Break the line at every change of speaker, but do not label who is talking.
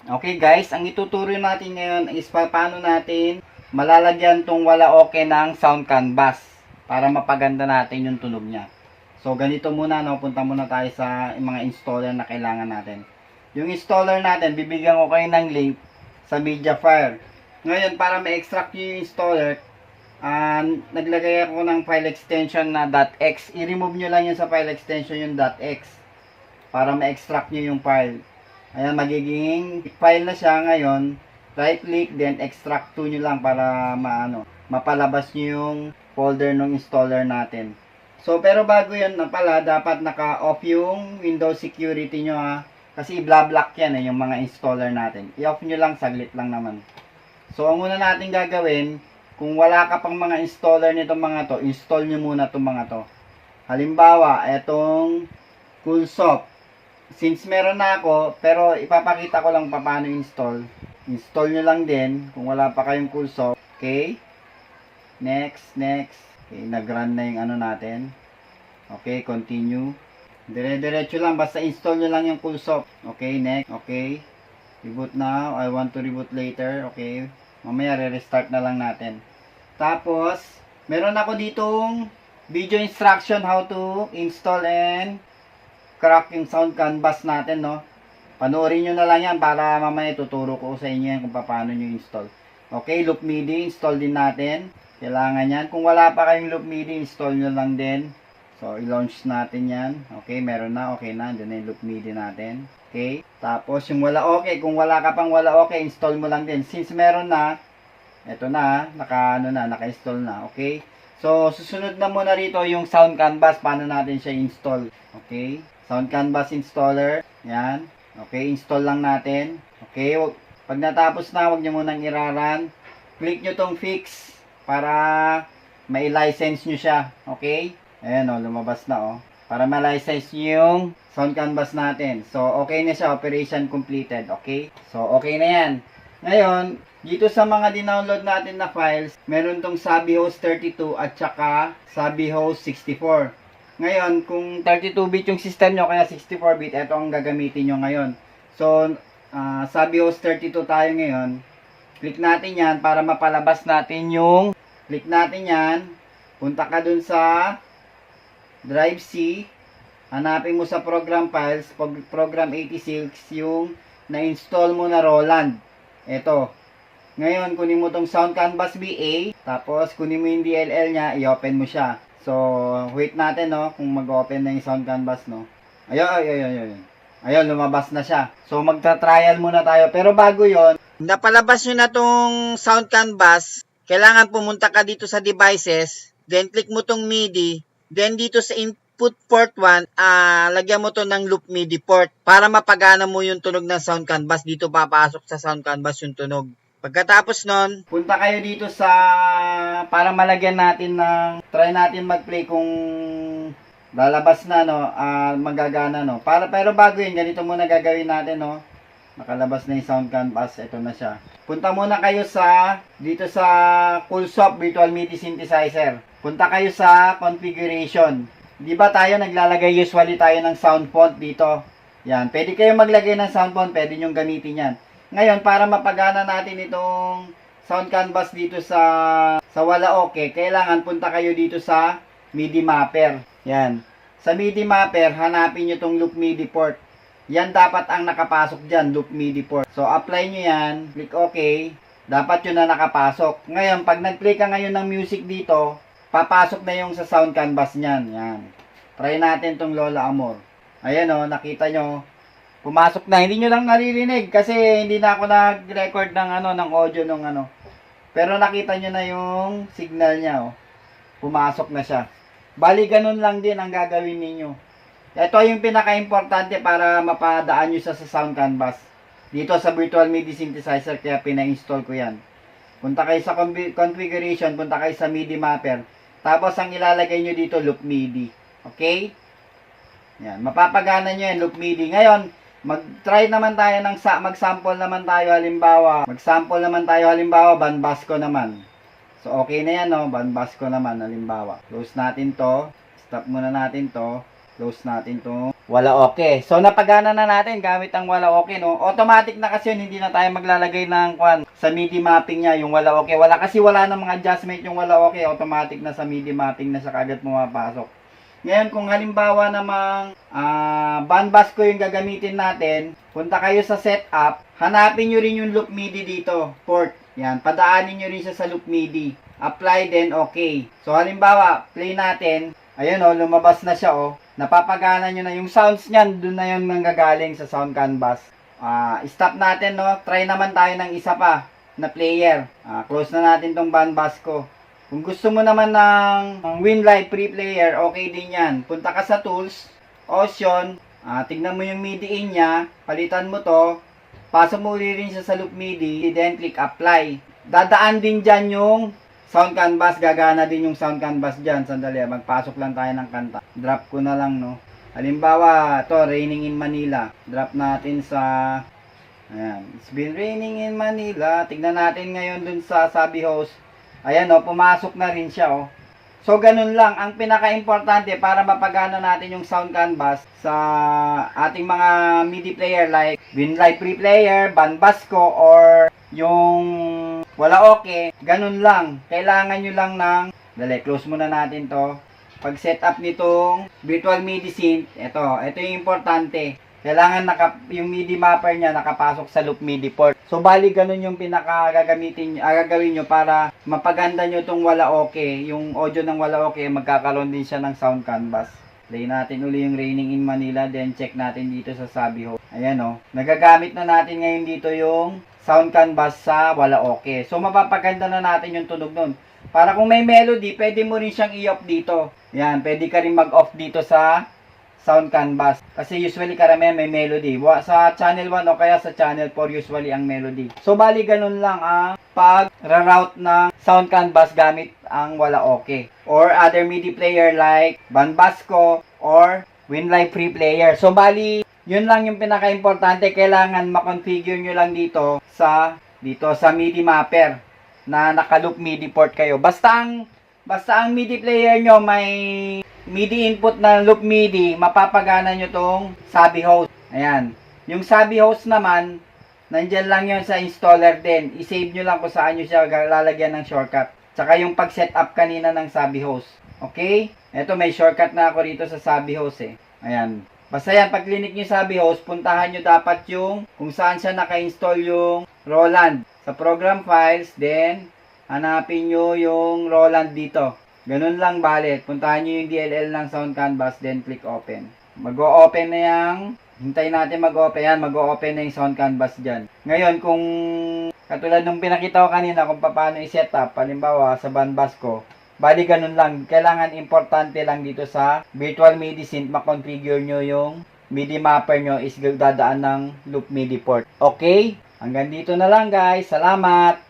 Okay guys, ang ituturo natin ngayon is paano natin malalagyan tong wala okay ng sound canvas para mapaganda natin yung tunog niya. So ganito muna, no, punta muna tayo sa mga installer na kailangan natin. Yung installer natin, bibigyan ko kayo ng link sa Mediafire. Ngayon, para ma-extract nyo yung installer, naglagay ako ng file extension na .x. I-remove nyo lang yun sa file extension yung .x para ma-extract nyo yung file. Ayan, magiging file na siya ngayon. Right click, then extract to nyo lang para mapalabas nyo yung folder ng installer natin. So, pero bago yun na pala, dapat naka-off yung Windows security nyo ha. Kasi i-block yan yung mga installer natin. I-off nyo lang, saglit lang naman. So, ang una natin gagawin, kung wala ka pang mga installer nitong mga to, install nyo muna itong mga to. Halimbawa, itong Coolsoft. Since meron na ako, pero ipapakita ko lang paano install. Install nyo lang din kung wala pa kayong Coolsoft. Okay? Next. Okay, nag-run na yung natin. Okay, continue. Dire-diretso lang, basta install nyo lang yung Coolsoft. Okay, next. Okay. Reboot now. I want to reboot later. Okay. Mamaya re-restart na lang natin. Tapos, meron ako ditong video instruction how to install and crack yung sound canvas natin, no? Panoorin nyo na lang yan para mamaya tuturo ko sa inyo yan kung paano nyo install. Okay, Loop MIDI, install din natin. Kailangan yan. Kung wala pa kayong Loop MIDI, install nyo lang din. So, i-launch natin yan. Okay, meron na. Okay na. Doon na yung Loop MIDI natin. Okay. Tapos, yung wala okay. Kung wala ka pang wala okay, install mo lang din. Since meron na, eto na, naka-install na. Okay. So, susunod na muna rito yung sound canvas. Paano natin siya install. Okay. Sound canvas installer. Yan. Okay, install lang natin. Okay, pag natapos na, huwag nyo munang iraran. Click nyo tong fix para may license nyo siya. Okay? Ayan o, lumabas na o. Para ma-license nyo yung sound canvas natin. So, okay na siya. Operation completed. Okay? So, okay na yan. Ngayon, dito sa mga dinownload natin na files, meron tong Sabihost 32 at saka Sabihost 64. Ngayon, kung 32-bit yung system nyo, kaya 64-bit, ito ang gagamitin nyo ngayon. So, Sabihost 32 tayo ngayon. Click natin yan para mapalabas natin yung, click natin yan. Punta ka dun sa Drive C. Hanapin mo sa Program Files, Program 86, yung na-install mo na Roland. Ito. Ngayon, kunin mo tong Sound Canvas BA, tapos kunin mo yung DLL nya, i-open mo siya. So, wait natin, no, kung mag-open na yung sound canvas, no. Ayun, lumabas na siya. So, magta-trial muna tayo. Pero bago yon, napalabas nyo na tong sound canvas, kailangan pumunta ka dito sa devices, then click mo tong MIDI, then dito sa input port 1, lagyan mo to ng loop MIDI port para mapagana mo yung tunog ng sound canvas. Dito papasok sa sound canvas yung tunog. Pagkatapos nun, punta kayo dito sa, para malagyan natin ng, try natin mag-play kung lalabas na, no, magagana, no. Pero bago yun, ganito muna gagawin natin, no. Nakalabas na yung sound canvas, ito na siya. Punta muna kayo dito sa Coolsoft Virtual MIDI Synthesizer. Punta kayo sa configuration. Di ba tayo naglalagay usually tayo ng sound font dito? Yan, pwede kayo maglagay ng sound font, pwede nyong gamitin yan. Ngayon, para mapagana natin itong sound canvas dito sa wala okay, kailangan punta kayo dito sa MIDI Mapper. Yan. Sa MIDI Mapper, hanapin nyo itong Loop MIDI port. Yan dapat ang nakapasok dyan, Loop MIDI port. So, apply nyo yan, click OK. Dapat yun na nakapasok. Ngayon, pag nag-play ka ngayon ng music dito, papasok na yung sa sound canvas nyan. Yan. Try natin itong Lola Amor. Ayan o, nakita nyo. Pumasok na, hindi nyo lang naririnig kasi hindi na ako nag-record ng audio ng Pero nakita nyo na yung signal niya, oh. Pumasok na siya. Bali, ganun lang din ang gagawin ninyo. Ito yung pinaka-importante para mapadaan nyo sa sound canvas. Dito sa Virtual MIDI Synthesizer, kaya pina-install ko yan. Punta kayo sa configuration, punta kayo sa MIDI Mapper. Tapos, ang ilalagay nyo dito, Loop MIDI. Okay? Yan, mapapagana nyo yan, Loop MIDI. Ngayon, mag-try naman tayo mag-sample naman tayo halimbawa. Van Basco naman. So, okay na yan, no? Van Basco naman, halimbawa. Close natin to. Stop muna natin to. Close natin to. Wala okay. So, napagana na natin gamit ang wala okay, no? Automatic na kasi yun, hindi na tayo maglalagay ng sa MIDI mapping niya, yung wala okay. Wala na mga adjustment yung wala okay. Automatic na sa MIDI mapping na siya kagad pumapasok. Ngayon, kung halimbawa namang band bus ko yung gagamitin natin, punta kayo sa setup, hanapin nyo rin yung loop MIDI dito, port. Yan, padaanin nyo rin siya sa loop MIDI. Apply then okay. So, halimbawa, play natin. Ayun o, lumabas na siya o. Napapagana nyo na yung sounds niyan, doon na yung nanggagaling sa sound canvas. Stop natin, no? Try naman tayo ng isa pa na player. Close na natin tong band bus ko. Kung gusto mo naman ng Winlive pre-player, okay din yan. Punta ka sa tools, Ocean, tignan mo yung MIDI in niya, palitan mo to, pasok mo uli rin siya sa loop MIDI, then click apply. Dadaan din dyan yung sound canvas, gagana din yung sound canvas dyan. Sandali, magpasok lang tayo ng kanta. Drop ko na lang, no. Halimbawa, to Raining in Manila. Drop natin sa, ayan, It's been raining in Manila. Tignan natin ngayon dun sa Sabi Host. Ayan, no, pumasok na rin siya, oh. So, ganun lang. Ang pinaka-importante para mapagana natin yung sound canvas sa ating mga MIDI player like Winlive Pre-Player, Band Basco, or yung wala okay, ganun lang. Kailangan nyo lang ng, close muna natin to. Pag set up nitong virtual MIDI synth, ito yung importante. Kailangan yung MIDI mapper niya nakapasok sa loop MIDI port. So, bali ganun yung gagawin nyo para mapaganda nyo itong wala okay. Yung audio ng wala okay, magkakaroon din siya ng sound canvas. Play natin uli yung Raining in Manila, then check natin dito sa Sabi Host. Ayan o, nagagamit na natin ngayon dito yung sound canvas sa wala okay. So, mapapaganda na natin yung tunog nun. Para kung may melody, pwede mo rin siyang i-off dito. Yan, pwede ka rin mag-off dito sa sound canvas. Kasi usually karamihan may melody. Sa channel 1 o kaya sa channel 4 usually ang melody. So, bali ganun lang ang pag-route ng sound canvas gamit ang wala okay. Or other MIDI player like Band Basco or Winlive Pre-Player. So, bali, yun lang yung pinaka-importante. Kailangan makonfigure nyo lang dito sa MIDI mapper na naka-loop MIDI port kayo. Basta ang MIDI player nyo may MIDI input na loop MIDI, mapapagana nyo tong Sabi Host. Ayan. Yung Sabi Host naman, nandyan lang yun sa installer din. I-save nyo lang kung saan nyo siya lalagyan ng shortcut. Tsaka yung pag-setup kanina ng Sabi Host. Okay? Ito, may shortcut na ako rito sa Sabi Host eh. Ayan. Basta yan, pag clinic nyo Sabi Host, puntahan nyo dapat yung kung saan siya naka-install yung Roland. Sa program files, then hanapin nyo yung Roland dito. Ganun lang balit. Puntahan nyo yung DLL ng sound canvas, then click open. Mag-o-open na yung, hintayin natin mag-open yan, mag-o-open na yung sound canvas dyan. Ngayon, kung katulad nung pinakita ko kanina kung paano i-set up, halimbawa sa Band Basco, bali ganun lang. Kailangan importante lang dito sa virtual MIDI synth, makonfigure nyo yung MIDI mapper nyo is dadaan ng loop MIDI port. Okay? Hanggang dito na lang guys. Salamat!